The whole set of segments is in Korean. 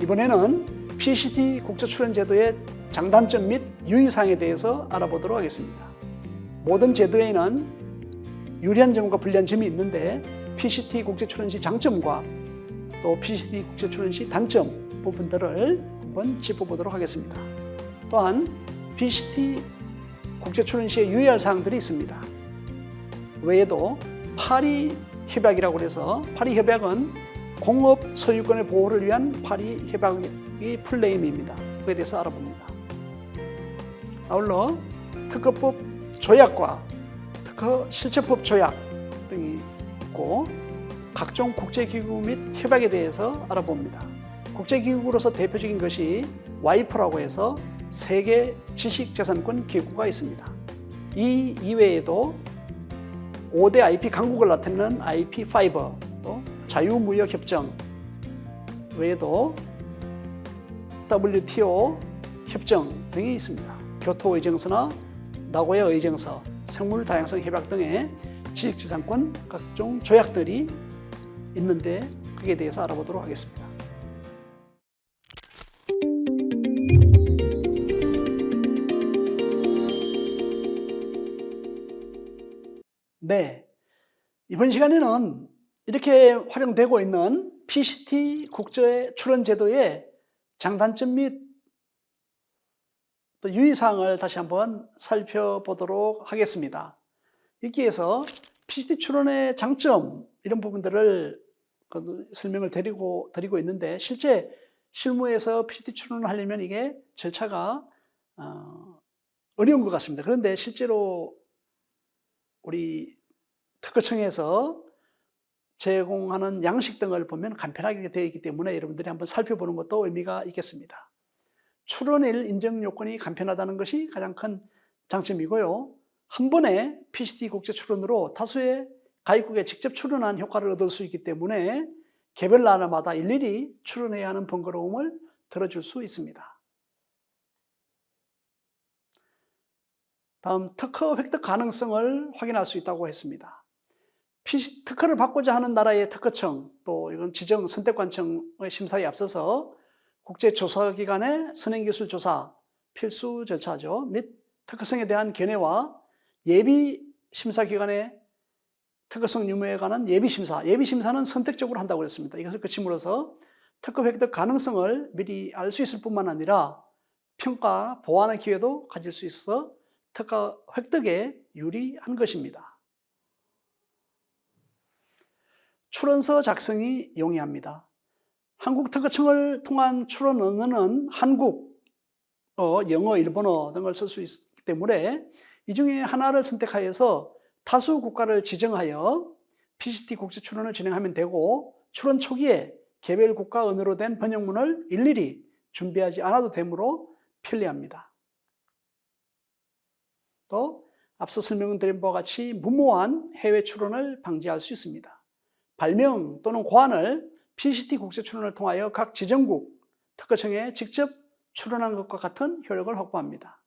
이번에는 PCT 국제출연제도의 장단점 및 유의사항에 대해서 알아보도록 하겠습니다. 모든 제도에는 유리한 점과 불리한 점이 있는데 PCT 국제출연시 장점과 또 PCT 국제출연시 단점 부분들을 한번 짚어보도록 하겠습니다. 또한 PCT 국제출연시에 유의할 사항들이 있습니다. 외에도 파리 협약이라고 해서 파리 협약은 공업 소유권의 보호를 위한 파리 협약의 풀네임입니다. 그에 대해서 알아봅니다. 아울러 특허법 조약과 특허 실체법 조약 등이 있고 각종 국제기구 및 협약에 대해서 알아봅니다. 국제기구로서 대표적인 것이 와이프라고 해서 세계 지식재산권 기구가 있습니다. 이 이외에도 5대 IP 강국을 나타내는 IP5, 또 자유무역협정 외에도 WTO 협정 등이 있습니다. 교토의정서나 나고야 의정서, 생물 다양성 협약 등의 지식재산권 각종 조약들이 있는데 그에 대해서 알아보도록 하겠습니다. 네, 이번 시간에는 이렇게 활용되고 있는 PCT 국제출연제도의 장단점 및 또 유의사항을 다시 한번 살펴보도록 하겠습니다. 여기에서 PCT 출연의 장점 이런 부분들을 설명을 드리고 있는데 실제 실무에서 PCT 출연을 하려면 이게 절차가 어려운 것 같습니다. 그런데 실제로 우리 특허청에서 제공하는 양식 등을 보면 간편하게 되어 있기 때문에 여러분들이 한번 살펴보는 것도 의미가 있겠습니다. 출원일 인정 요건이 간편하다는 것이 가장 큰 장점이고요. 한 번에 PCT 국제 출원으로 다수의 가입국에 직접 출원한 효과를 얻을 수 있기 때문에 개별 나라마다 일일이 출원해야 하는 번거로움을 덜어줄 수 있습니다. 다음, 특허 획득 가능성을 확인할 수 있다고 했습니다. 특허를 받고자 하는 나라의 특허청, 또 이건 지정 선택관청의 심사에 앞서서 국제조사기관의 선행기술조사 필수 절차죠. 및 특허성에 대한 견해와 예비심사기관의 특허성 유무에 관한 예비심사, 예비심사는 선택적으로 한다고 했습니다. 이것을 거침으로써 특허 획득 가능성을 미리 알 수 있을 뿐만 아니라 평가, 보완의 기회도 가질 수 있어 특허 획득에 유리한 것입니다. 출원서 작성이 용이합니다. 한국특허청을 통한 출원 언어는 한국어, 영어, 일본어 등을 쓸 수 있기 때문에 이 중에 하나를 선택하여서 다수 국가를 지정하여 PCT 국제 출원을 진행하면 되고 출원 초기에 개별 국가 언어로 된 번역문을 일일이 준비하지 않아도 되므로 편리합니다. 또 앞서 설명드린 바와 같이 무모한 해외 출원을 방지할 수 있습니다. 발명 또는 고안을 PCT 국제 출원을 통하여 각 지정국 특허청에 직접 출원한 것과 같은 효력을 확보합니다.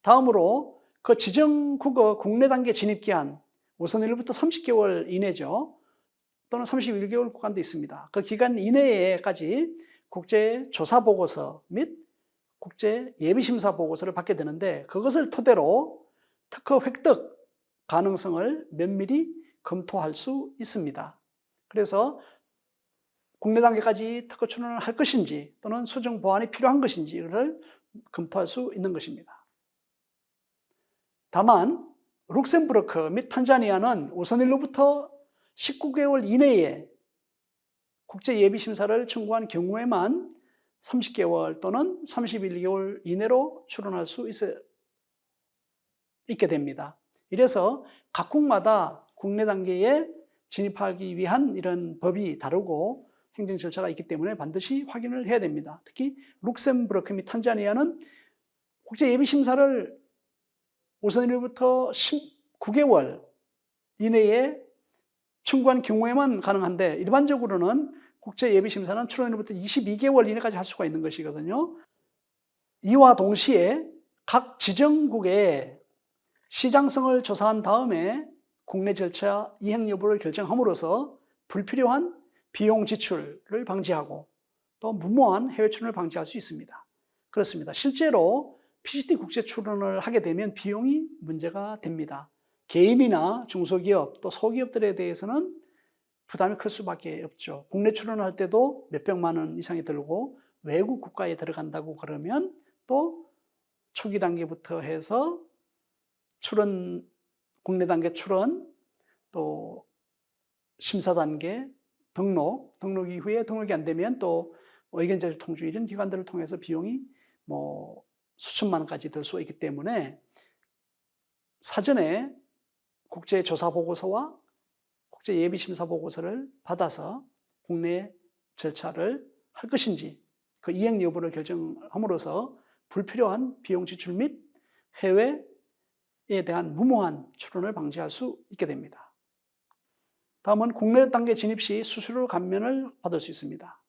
다음으로 그 지정국의 국내 단계 진입 기한, 우선 1부터 30개월 이내죠. 또는 31개월 구간도 있습니다. 그 기간 이내에까지 국제 조사 보고서 및 국제 예비심사 보고서를 받게 되는데 그것을 토대로 특허 획득 가능성을 면밀히 검토할 수 있습니다. 그래서 국내 단계까지 특허 출원을 할 것인지 또는 수정 보완이 필요한 것인지를 검토할 수 있는 것입니다. 다만 룩셈부르크 및 탄자니아는 우선 1로부터 19개월 이내에 국제 예비심사를 청구한 경우에만 30개월 또는 31개월 이내로 출원할 수 있게 됩니다. 이래서 각국마다 국내 단계에 진입하기 위한 이런 법이 다르고 행정 절차가 있기 때문에 반드시 확인을 해야 됩니다. 특히 룩셈부르크 및 탄자니아는 국제 예비심사를 우선 1부터 19개월 이내에 청구한 경우에만 가능한데 일반적으로는 국제 예비심사는 출원일부터 22개월 이내까지 할 수가 있는 것이거든요. 이와 동시에 각 지정국의 시장성을 조사한 다음에 국내 절차 이행 여부를 결정함으로써 불필요한 비용 지출을 방지하고 또 무모한 해외 출연을 방지할 수 있습니다. 그렇습니다. 실제로 PCT 국제 출연을 하게 되면 비용이 문제가 됩니다. 개인이나 중소기업 또 소기업들에 대해서는 부담이 클 수밖에 없죠. 국내 출연을 할 때도 몇백만 원 이상이 들고 외국 국가에 들어간다고 그러면 또 초기 단계부터 해서 출연, 국내 단계 출연, 또 심사 단계, 등록 이후에 등록이 안 되면 또 의견제출 통지 이런 기관들을 통해서 비용이 뭐 수천만 원까지 들 수 있기 때문에 사전에 국제조사 보고서와 국제예비심사 보고서를 받아서 국내 절차를 할 것인지 그 이행 여부를 결정함으로써 불필요한 비용 지출 및 해외에 대한 무모한 출연을 방지할 수 있게 됩니다. 다음은 국내 단계 진입 시 수수료 감면을 받을 수 있습니다.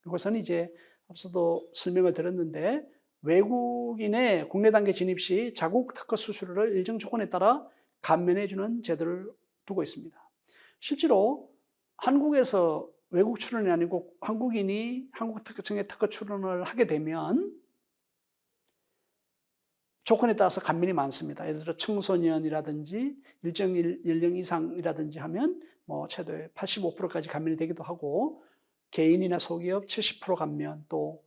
이것은 이제 앞서도 설명을 드렸는데 외국인의 국내 단계 진입 시 자국 특허 수수료를 일정 조건에 따라 감면해 주는 제도를 두고 있습니다. 실제로 한국에서 외국 출연이 아니고 한국인이 한국특허청에 특허 출연을 하게 되면 조건에 따라서 감면이 많습니다. 예를 들어 청소년이라든지 일정 연령 이상이라든지 하면 뭐 최대 85%까지 감면이 되기도 하고 개인이나 소기업 70% 감면, 또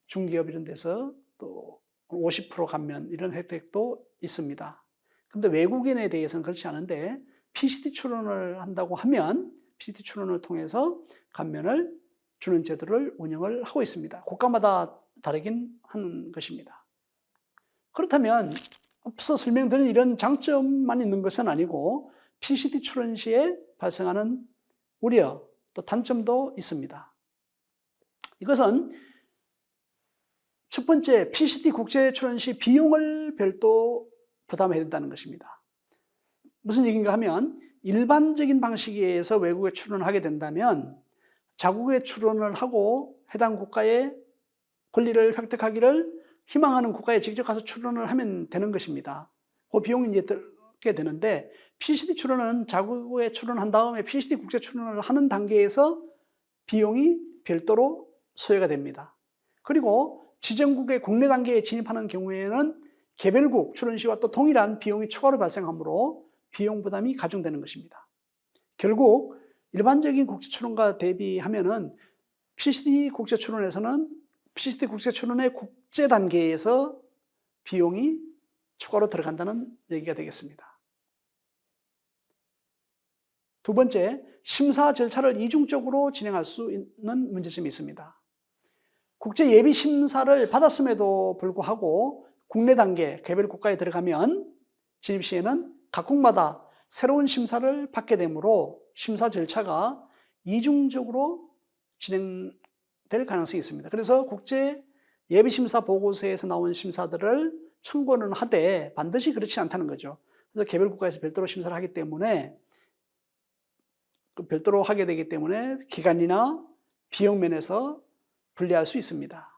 중기업 이런 데서 또 50% 감면 이런 혜택도 있습니다. 근데 외국인에 대해서는 그렇지 않은데 PCT 출연을 한다고 하면 PCT 출연을 통해서 감면을 주는 제도를 운영을 하고 있습니다. 국가마다 다르긴 하는 것입니다. 그렇다면 앞서 설명드린 이런 장점만 있는 것은 아니고 PCT 출연 시에 발생하는 우려, 또 단점도 있습니다. 이것은 첫 번째, PCT 국제 출연 시 비용을 별도 부담해야 된다는 것입니다. 무슨 얘기인가 하면 일반적인 방식에 의해서 외국에 출연을 하게 된다면 자국에 출연을 하고 해당 국가의 권리를 획득하기를 희망하는 국가에 직접 가서 출연을 하면 되는 것입니다. 그 비용이 이제 들게 되는데 PCT 출연은 자국에 출연한 다음에 PCT 국제 출연을 하는 단계에서 비용이 별도로 소요가 됩니다. 그리고 지정국의 국내 단계에 진입하는 경우에는 개별국 출연 시와 또 동일한 비용이 추가로 발생하므로 비용 부담이 가중되는 것입니다. 결국 일반적인 국제 출연과 대비하면은 PCT 국제 출연에서는 PCT 국제 출연의 국제 단계에서 비용이 추가로 들어간다는 얘기가 되겠습니다. 두 번째, 심사 절차를 이중적으로 진행할 수 있는 문제점이 있습니다. 국제 예비 심사를 받았음에도 불구하고 국내 단계 개별 국가에 들어가면 진입 시에는 각국마다 새로운 심사를 받게 되므로 심사 절차가 이중적으로 진행될 가능성이 있습니다. 그래서 국제 예비 심사 보고서에서 나온 심사들을 참고는 하되 반드시 그렇지 않다는 거죠. 그래서 개별 국가에서 별도로 심사를 하기 때문에 별도로 하게 되기 때문에 기간이나 비용 면에서 불리할 수 있습니다.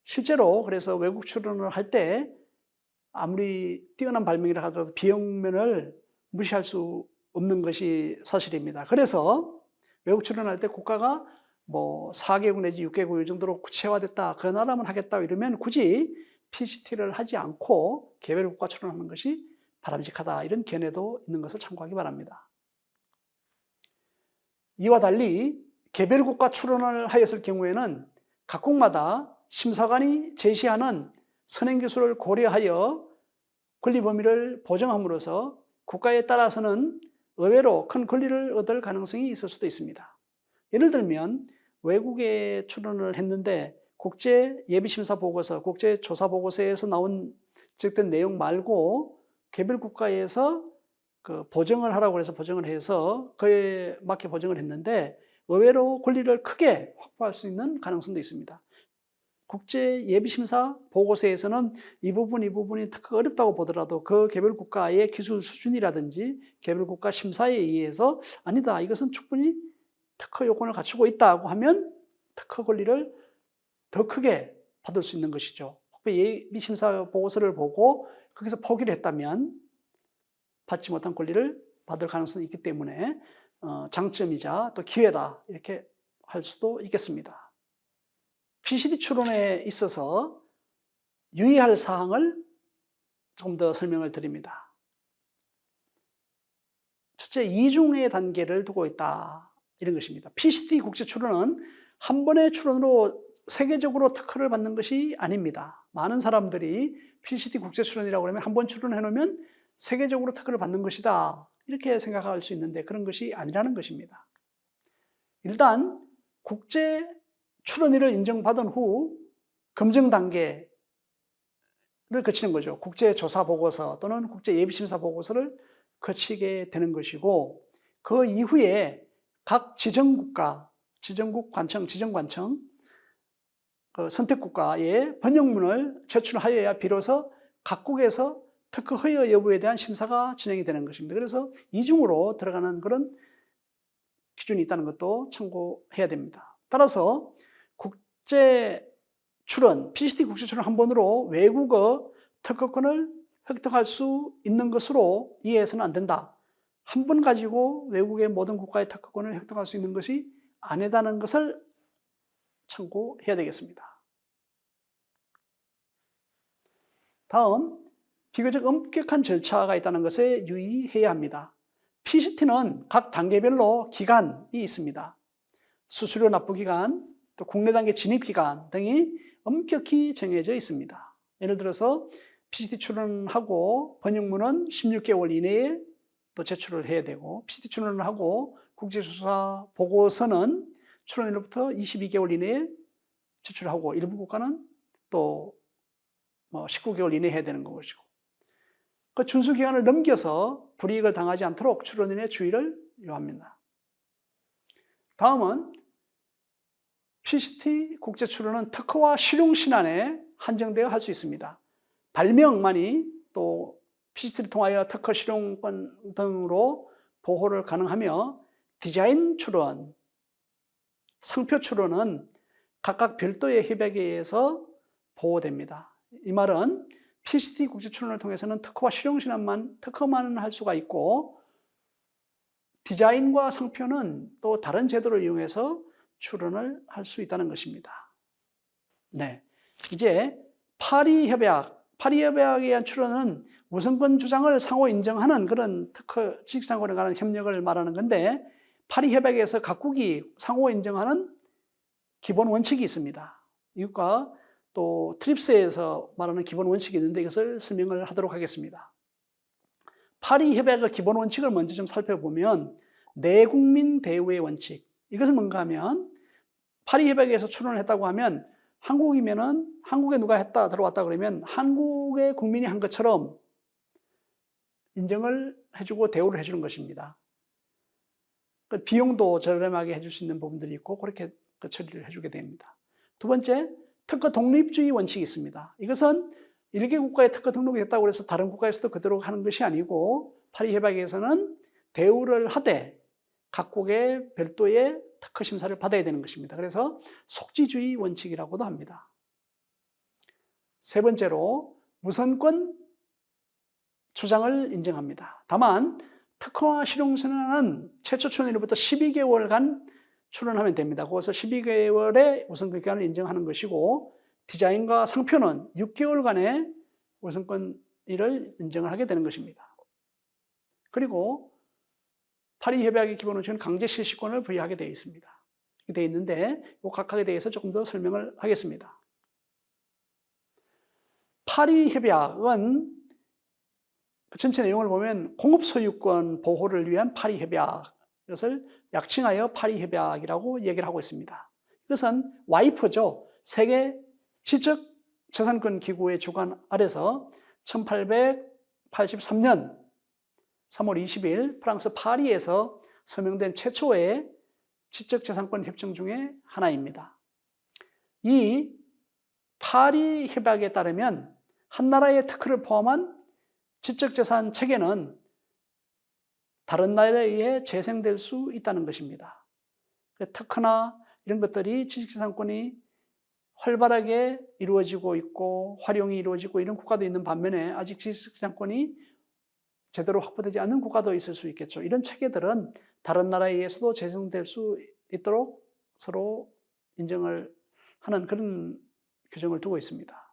실제로 그래서 외국 출연을 할 때 아무리 뛰어난 발명이라 하더라도 비용면을 무시할 수 없는 것이 사실입니다. 그래서 외국 출연할 때 국가가 뭐 4개국 내지 6개국 이 정도로 구체화됐다, 그 나라만 하겠다 이러면 굳이 PCT를 하지 않고 개별 국가 출연하는 것이 바람직하다, 이런 견해도 있는 것을 참고하기 바랍니다. 이와 달리 개별 국가 출연을 하였을 경우에는 각국마다 심사관이 제시하는 선행기술을 고려하여 권리 범위를 보정함으로써 국가에 따라서는 의외로 큰 권리를 얻을 가능성이 있을 수도 있습니다. 예를 들면 외국에 출연을 했는데 국제 예비심사 보고서, 국제 조사 보고서에서 나온 지적된 내용 말고 개별 국가에서 그 보정을 하라고 해서 보정을 해서 그에 맞게 보정을 했는데 의외로 권리를 크게 확보할 수 있는 가능성도 있습니다. 국제 예비심사 보고서에서는 이 부분이 특허가 어렵다고 보더라도 그 개별 국가의 기술 수준이라든지 개별 국가 심사에 의해서 아니다, 이것은 충분히 특허 요건을 갖추고 있다고 하면 특허 권리를 더 크게 받을 수 있는 것이죠. 예비심사 보고서를 보고 거기서 포기를 했다면 받지 못한 권리를 받을 가능성이 있기 때문에 장점이자 또 기회다, 이렇게 할 수도 있겠습니다. PCT 출원에 있어서 유의할 사항을 조금 더 설명을 드립니다. 첫째, 이중의 단계를 두고 있다. 이런 것입니다. PCT 국제 출원은 한 번의 출원으로 세계적으로 특허를 받는 것이 아닙니다. 많은 사람들이 PCT 국제 출원이라고 하면 한 번 출원해 놓으면 세계적으로 특허를 받는 것이다. 이렇게 생각할 수 있는데 그런 것이 아니라는 것입니다. 일단 국제 출원위를 인정받은 후 검증 단계를 거치는 거죠. 국제조사 보고서 또는 국제예비심사 보고서를 거치게 되는 것이고, 그 이후에 각 지정국가, 지정관청, 선택국가에 번역문을 제출하여야 비로소 각국에서 특허 허여 여부에 대한 심사가 진행이 되는 것입니다. 그래서 이중으로 들어가는 그런 기준이 있다는 것도 참고해야 됩니다. 따라서 국제 출원, PCT 국제 출원 한 번으로 외국어 특허권을 획득할 수 있는 것으로 이해해서는 안 된다. 한 번 가지고 외국의 모든 국가의 특허권을 획득할 수 있는 것이 아니다는 것을 참고해야 되겠습니다. 다음, 비교적 엄격한 절차가 있다는 것에 유의해야 합니다. PCT는 각 단계별로 기간이 있습니다. 수수료 납부 기간, 또 국내 단계 진입 기간 등이 엄격히 정해져 있습니다. 예를 들어서 PCT 출원하고 번역문은 16개월 이내에 또 제출을 해야 되고, PCT 출원을 하고 국제조사 보고서는 출원일로부터 22개월 이내에 제출하고, 일부 국가는 또 19개월 이내에 해야 되는 것이고, 그 준수 기간을 넘겨서 불이익을 당하지 않도록 출원인의 주의를 요합니다. 다음은 PCT 국제 출원은 특허와 실용 신안에 한정되어 할 수 있습니다. 발명만이 또 PCT를 통하여 특허 실용권 등으로 보호를 가능하며, 디자인 출원, 상표 출원은 각각 별도의 협약에 의해서 보호됩니다. 이 말은 PCT 국제 출원을 통해서는 특허와 실용 신안만, 특허만 할 수가 있고, 디자인과 상표는 또 다른 제도를 이용해서 출원을 할 수 있다는 것입니다. 네, 이제 파리협약에 의한 출원은 우선권 주장을 상호 인정하는 그런 특허 지식산권에 관한 협력을 말하는 건데, 파리협약에서 각국이 상호 인정하는 기본 원칙이 있습니다. 이것과 또 트립스에서 말하는 기본 원칙이 있는데 이것을 설명을 하도록 하겠습니다. 파리협약의 기본 원칙을 먼저 좀 살펴보면, 내국민 대우의 원칙. 이것은 뭔가 하면, 파리협약에서 출원을 했다고 하면 한국이면은 한국에 누가 들어왔다 그러면 한국의 국민이 한 것처럼 인정을 해주고 대우를 해주는 것입니다. 비용도 저렴하게 해줄 수 있는 부분들이 있고 그렇게 처리를 해주게 됩니다. 두 번째, 특허 독립주의 원칙이 있습니다. 이것은 일개 국가에 특허 등록이 됐다고 해서 다른 국가에서도 그대로 하는 것이 아니고, 파리협약에서는 대우를 하되 각국의 별도의 특허 심사를 받아야 되는 것입니다. 그래서 속지주의 원칙이라고도 합니다. 세 번째로, 우선권 주장을 인정합니다. 다만 특허와 실용신안은 최초 출원일로부터 12개월간 출원하면 됩니다. 거기서 12개월의 우선권 기간을 인정하는 것이고, 디자인과 상표는 6개월간의 우선권을 인정을 하게 되는 것입니다. 그리고 파리협약의 기본 원칙은 강제 실시권을 부여하게 되어 있습니다. 이렇게 되어 있는데 이 각각에 대해서 조금 더 설명을 하겠습니다. 파리협약은 전체 내용을 보면 공업소유권 보호를 위한 파리협약, 이것을 약칭하여 파리협약이라고 얘기를 하고 있습니다. 이것은 와이프죠. 세계 지적재산권 기구의 주관 아래서 1883년 3월 20일 프랑스 파리에서 서명된 최초의 지적재산권 협정 중에 하나입니다. 이 파리 협약에 따르면 한 나라의 특허를 포함한 지적재산 체계는 다른 나라에 의해 재생될 수 있다는 것입니다. 특허나 이런 것들이 지적재산권이 활발하게 이루어지고 있고 활용이 이루어지고 이런 국가도 있는 반면에 아직 지적재산권이 제대로 확보되지 않는 국가도 있을 수 있겠죠. 이런 체계들은 다른 나라에 의해서도 재생될 수 있도록 서로 인정을 하는 그런 규정을 두고 있습니다.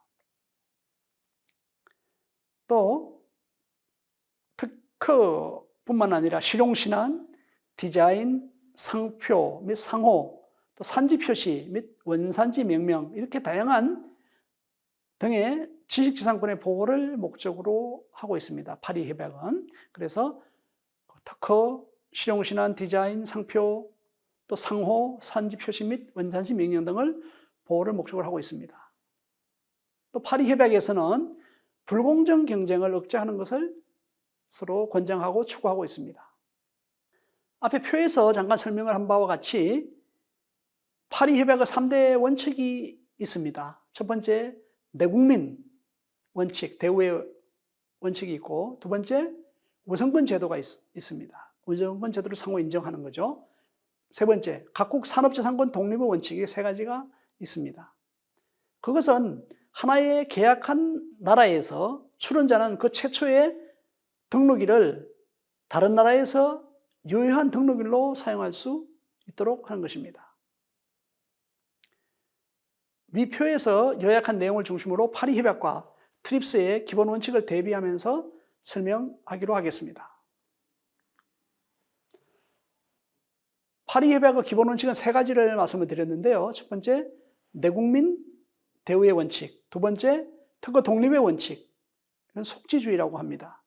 또 특허뿐만 아니라 실용신안, 디자인, 상표 및 상호, 또 산지 표시 및 원산지 명명 이렇게 다양한 등의 지식재산권의 보호를 목적으로 하고 있습니다. 파리 협약은. 그래서 특허, 실용신안, 디자인, 상표, 또 상호, 산지 표시 및 원산지 명령 등을 보호를 목적으로 하고 있습니다. 또 파리 협약에서는 불공정 경쟁을 억제하는 것을 서로 권장하고 추구하고 있습니다. 앞에 표에서 잠깐 설명을 한 바와 같이 파리 협약의 3대 원칙이 있습니다. 첫 번째, 내국민 원칙, 대우의 원칙이 있고, 두 번째, 우선권 제도가 있습니다. 우선권 제도를 상호 인정하는 거죠. 세 번째, 각국 산업재산권 독립의 원칙이 세 가지가 있습니다. 그것은 하나의 계약한 나라에서 출원자는 그 최초의 등록일을 다른 나라에서 유효한 등록일로 사용할 수 있도록 하는 것입니다. 위 표에서 요약한 내용을 중심으로 파리 협약과 트립스의 기본 원칙을 대비하면서 설명하기로 하겠습니다. 파리 협약의 기본 원칙은 세 가지를 말씀을 드렸는데요. 첫 번째, 내국민 대우의 원칙. 두 번째, 특허 독립의 원칙. 이건 속지주의라고 합니다.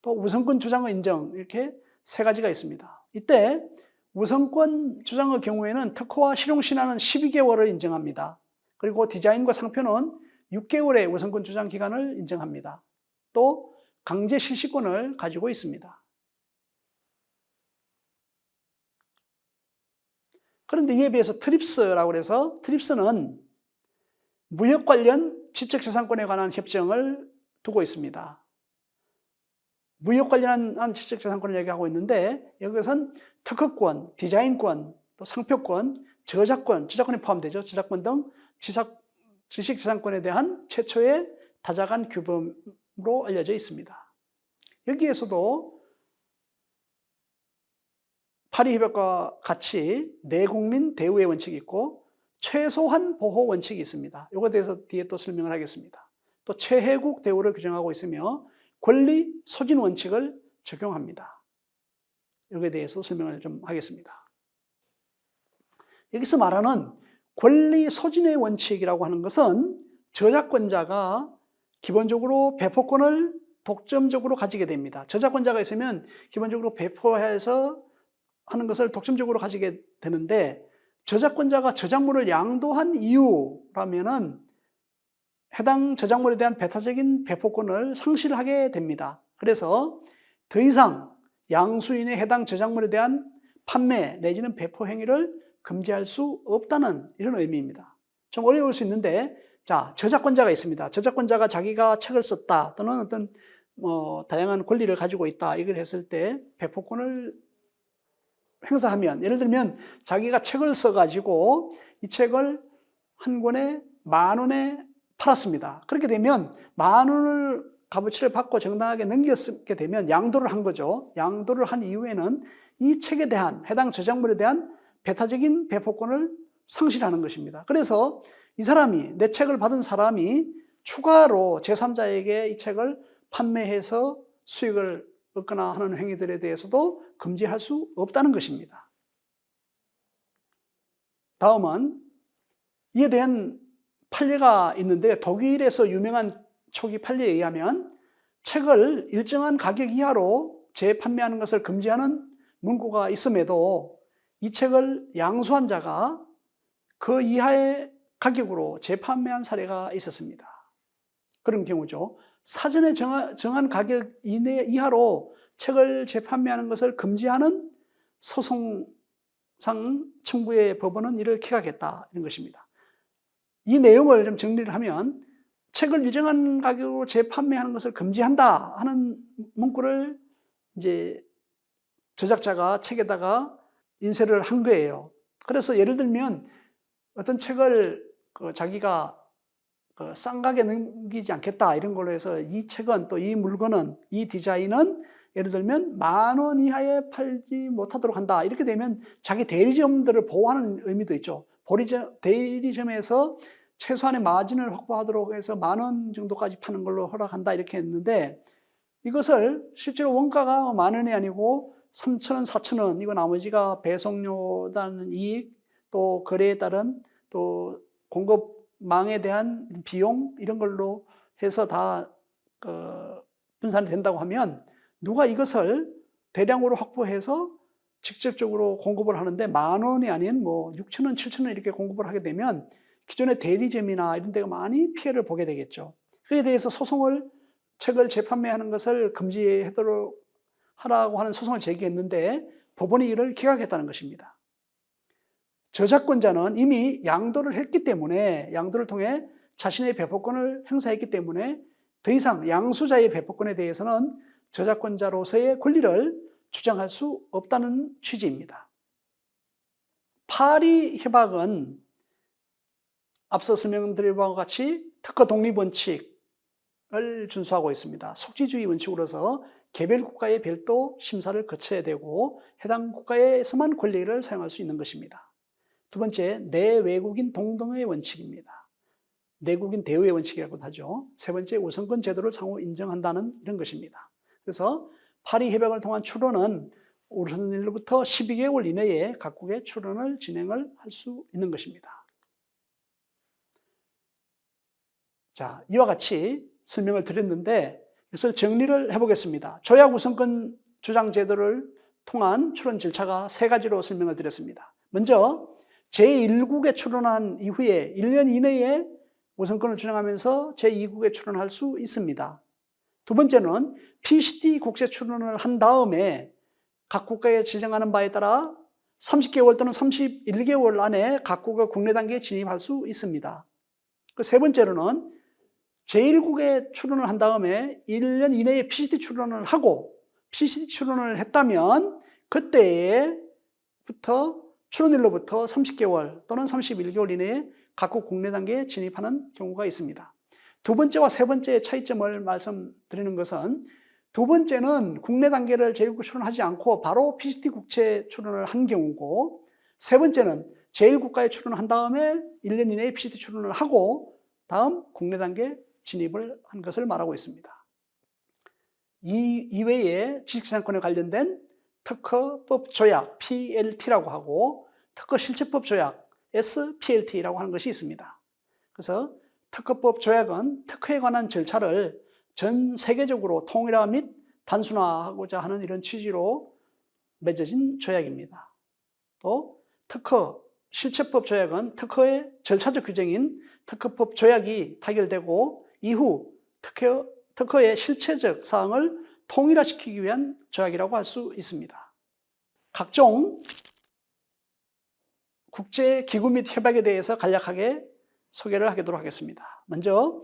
또 우선권 주장의 인정. 이렇게 세 가지가 있습니다. 이때 우선권 주장의 경우에는 특허와 실용신안은 12개월을 인정합니다. 그리고 디자인과 상표는 6개월의 우선권 주장 기간을 인정합니다. 또 강제 실시권을 가지고 있습니다. 그런데 이에 비해서 트립스라고 해서 트립스는 무역 관련 지적재산권에 관한 협정을 두고 있습니다. 무역 관련한 지적재산권을 얘기하고 있는데 여기서는 특허권, 디자인권, 또 상표권, 저작권이 포함되죠. 저작권 등 지식재산권에 대한 최초의 다자간 규범으로 알려져 있습니다. 여기에서도 파리 협약과 같이 내국민 대우의 원칙이 있고 최소한 보호 원칙이 있습니다. 이거에 대해서 뒤에 또 설명을 하겠습니다. 또 최혜국 대우를 규정하고 있으며 권리 소진 원칙을 적용합니다. 여기에 대해서 설명을 좀 하겠습니다. 여기서 말하는 권리 소진의 원칙이라고 하는 것은 저작권자가 기본적으로 배포권을 독점적으로 가지게 됩니다. 저작권자가 있으면 기본적으로 배포해서 하는 것을 독점적으로 가지게 되는데 저작권자가 저작물을 양도한 이유라면은 해당 저작물에 대한 배타적인 배포권을 상실하게 됩니다. 그래서 더 이상 양수인의 해당 저작물에 대한 판매 내지는 배포 행위를 금지할 수 없다는 이런 의미입니다. 좀 어려울 수 있는데, 자, 저작권자가 있습니다. 저작권자가 자기가 책을 썼다 또는 어떤 다양한 권리를 가지고 있다 이걸 했을 때 배포권을 행사하면, 예를 들면 자기가 책을 써가지고 이 책을 한 권에 10,000원에 팔았습니다. 그렇게 되면 10,000원을 값어치를 받고 정당하게 넘겼게 되면 양도를 한 거죠. 양도를 한 이후에는 이 책에 대한 해당 저작물에 대한 배타적인 배포권을 상실하는 것입니다. 그래서 이 사람이, 내 책을 받은 사람이 추가로 제3자에게 이 책을 판매해서 수익을 얻거나 하는 행위들에 대해서도 금지할 수 없다는 것입니다. 다음은 이에 대한 판례가 있는데 독일에서 유명한 초기 판례에 의하면 책을 일정한 가격 이하로 재판매하는 것을 금지하는 문구가 있음에도 이 책을 양수한 자가 그 이하의 가격으로 재판매한 사례가 있었습니다. 그런 경우죠. 사전에 정한 가격 이하로 책을 재판매하는 것을 금지하는 소송상 청구의 법원은 이를 기각했다 이런 것입니다. 이 내용을 좀 정리를 하면 책을 일정한 가격으로 재판매하는 것을 금지한다 하는 문구를 이제 저작자가 책에다가 인쇄를 한 거예요. 그래서 예를 들면 어떤 책을 자기가 싼 가격에 넘기지 않겠다 이런 걸로 해서 이 책은 또 이 물건은 이 디자인은 예를 들면 10,000원 이하에 팔지 못하도록 한다. 이렇게 되면 자기 대리점들을 보호하는 의미도 있죠. 대리점에서 최소한의 마진을 확보하도록 해서 10,000원 정도까지 파는 걸로 허락한다 이렇게 했는데, 이것을 실제로 원가가 10,000원이 아니고 3,000원, 4,000원, 이거 나머지가 배송료라는 이익, 또 거래에 따른 또 공급망에 대한 비용, 이런 걸로 해서 다 분산이 된다고 하면, 누가 이것을 대량으로 확보해서 직접적으로 공급을 하는데 10,000원이 아닌 뭐 6,000원, 7,000원 이렇게 공급을 하게 되면 기존의 대리점이나 이런 데가 많이 피해를 보게 되겠죠. 그에 대해서 책을 재판매하는 것을 금지하도록 하라고 하는 소송을 제기했는데 법원이 이를 기각했다는 것입니다. 저작권자는 이미 양도를 했기 때문에, 양도를 통해 자신의 배포권을 행사했기 때문에 더 이상 양수자의 배포권에 대해서는 저작권자로서의 권리를 주장할 수 없다는 취지입니다. 파리 협약은 앞서 설명드린 바와 같이 특허 독립 원칙을 준수하고 있습니다. 속지주의 원칙으로서 개별 국가의 별도 심사를 거쳐야 되고 해당 국가에서만 권리를 사용할 수 있는 것입니다. 두 번째, 내외국인 동등의 원칙입니다. 내국인 대우의 원칙이라고도 하죠. 세 번째, 우선권 제도를 상호 인정한다는 이런 것입니다. 그래서 파리 협약을 통한 출원은 오르는 일로부터 12개월 이내에 각국의 출원을 진행을 할 수 있는 것입니다. 자, 이와 같이 설명을 드렸는데 이것을 정리를 해보겠습니다. 조약 우선권 주장 제도를 통한 출원 절차가 3가지로 설명을 드렸습니다. 먼저 제1국에 출원한 이후에 1년 이내에 우선권을 주장하면서 제2국에 출원할 수 있습니다. 두 번째는 PCT 국제 출원을 한 다음에 각 국가에 지정하는 바에 따라 30개월 또는 31개월 안에 각국의 국내 단계에 진입할 수 있습니다. 세 번째로는 제1국에 출원을 한 다음에 1년 이내에 PCT 출원을 하고 PCT 출원을 했다면 그때부터 출원일로부터 30개월 또는 31개월 이내에 각국 국내 단계에 진입하는 경우가 있습니다. 두 번째와 세 번째의 차이점을 말씀드리는 것은, 두 번째는 국내 단계를 제1국 출원하지 않고 바로 PCT 국제 출원을 한 경우고, 세 번째는 제1국가에 출원을 한 다음에 1년 이내에 PCT 출원을 하고 다음 국내 단계 진입을 한 것을 말하고 있습니다. 이 이외에 지식재산권에 관련된 특허법 조약 PLT라고 하고 특허실체법 조약 SPLT라고 하는 것이 있습니다. 그래서 특허법 조약은 특허에 관한 절차를 전 세계적으로 통일화 및 단순화하고자 하는 이런 취지로 맺어진 조약입니다. 또 특허실체법 조약은 특허의 절차적 규정인 특허법 조약이 타결되고 이후 특허의 실체적 사항을 통일화시키기 위한 조약이라고 할 수 있습니다. 각종 국제기구 및 협약에 대해서 간략하게 소개를 하도록 하겠습니다. 먼저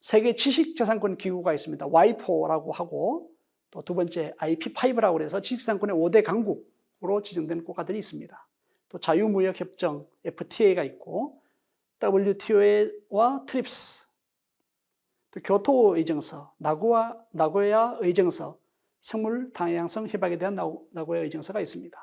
세계 지식재산권 기구가 있습니다. WIPO라고 하고, 또 두 번째 IP5라고 해서 지식재산권의 5대 강국으로 지정된 국가들이 있습니다. 또 자유무역협정 FTA가 있고, WTO와 TRIPS, 또 교토의정서, 나고야 의정서, 생물 다양성 협약에 대한 나고야 의정서가 있습니다.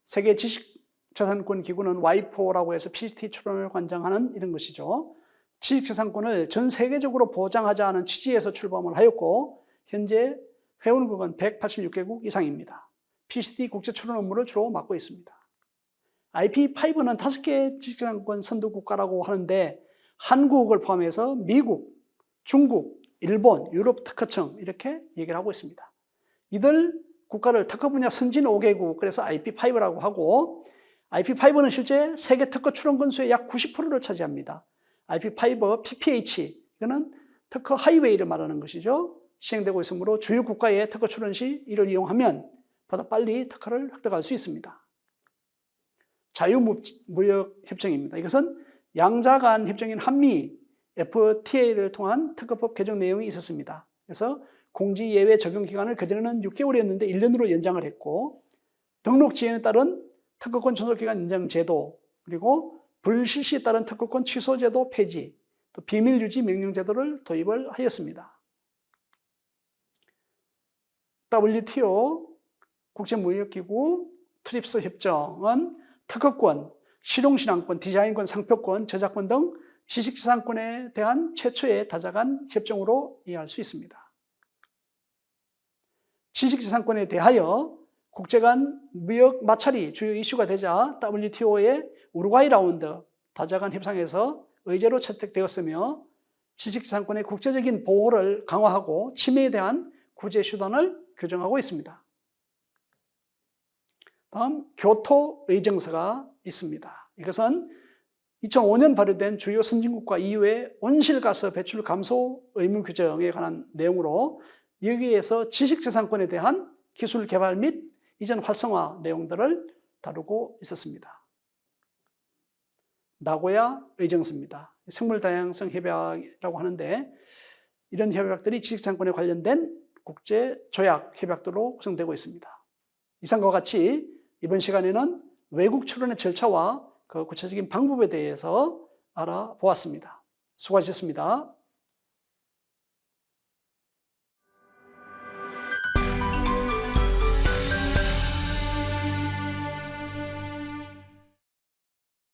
세계 지식재산권 기구는 WIPO라고 해서 PCT 출원을 관장하는 이런 것이죠. 지식재산권을 전 세계적으로 보장하자는 취지에서 출범을 하였고 현재 회원국은 186개국 이상입니다. PCT 국제 출원 업무를 주로 맡고 있습니다. IP5는 5개의 지식재산권 선도국가라고 하는데 한국을 포함해서 미국, 중국, 일본, 유럽 특허청 이렇게 얘기를 하고 있습니다. 이들 국가를 특허 분야 선진 5개국, 그래서 IP5라고 하고, IP5는 실제 세계 특허 출원 건수의 약 90%를 차지합니다. IP5 PPH, 이거는 특허 하이웨이를 말하는 것이죠. 시행되고 있으므로 주요 국가의 특허 출원 시 이를 이용하면 보다 빨리 특허를 획득할 수 있습니다. 자유무역협정입니다. 이것은 양자 간 협정인 한미 FTA를 통한 특허법 개정 내용이 있었습니다. 그래서 공지 예외 적용 기간을 그전에는 6개월이었는데 1년으로 연장을 했고, 등록 지연에 따른 특허권 존속 기간 연장 제도, 그리고 불실시에 따른 특허권 취소 제도 폐지, 또 비밀 유지 명령 제도를 도입을 하였습니다. WTO 국제무역기구 TRIPS 협정은 특허권, 실용신앙권, 디자인권, 상표권, 저작권 등 지식재산권에 대한 최초의 다자간 협정으로 이해할 수 있습니다. 지식재산권에 대하여 국제 간 무역 마찰이 주요 이슈가 되자 WTO의 우루과이 라운드 다자간 협상에서 의제로 채택되었으며 지식재산권의 국제적인 보호를 강화하고 침해에 대한 구제 수단을 규정하고 있습니다. 다음 교토의정서가 있습니다. 이것은 2005년 발효된 주요 선진국과 EU의 온실가스 배출 감소 의무 규정에 관한 내용으로 여기에서 지식재산권에 대한 기술 개발 및 이전 활성화 내용들을 다루고 있었습니다. 나고야 의정서입니다. 생물다양성 협약이라고 하는데 이런 협약들이 지식재산권에 관련된 국제 조약 협약들로 구성되고 있습니다. 이상과 같이 이번 시간에는 외국 출원의 절차와 그 구체적인 방법에 대해서 알아보았습니다. 수고하셨습니다.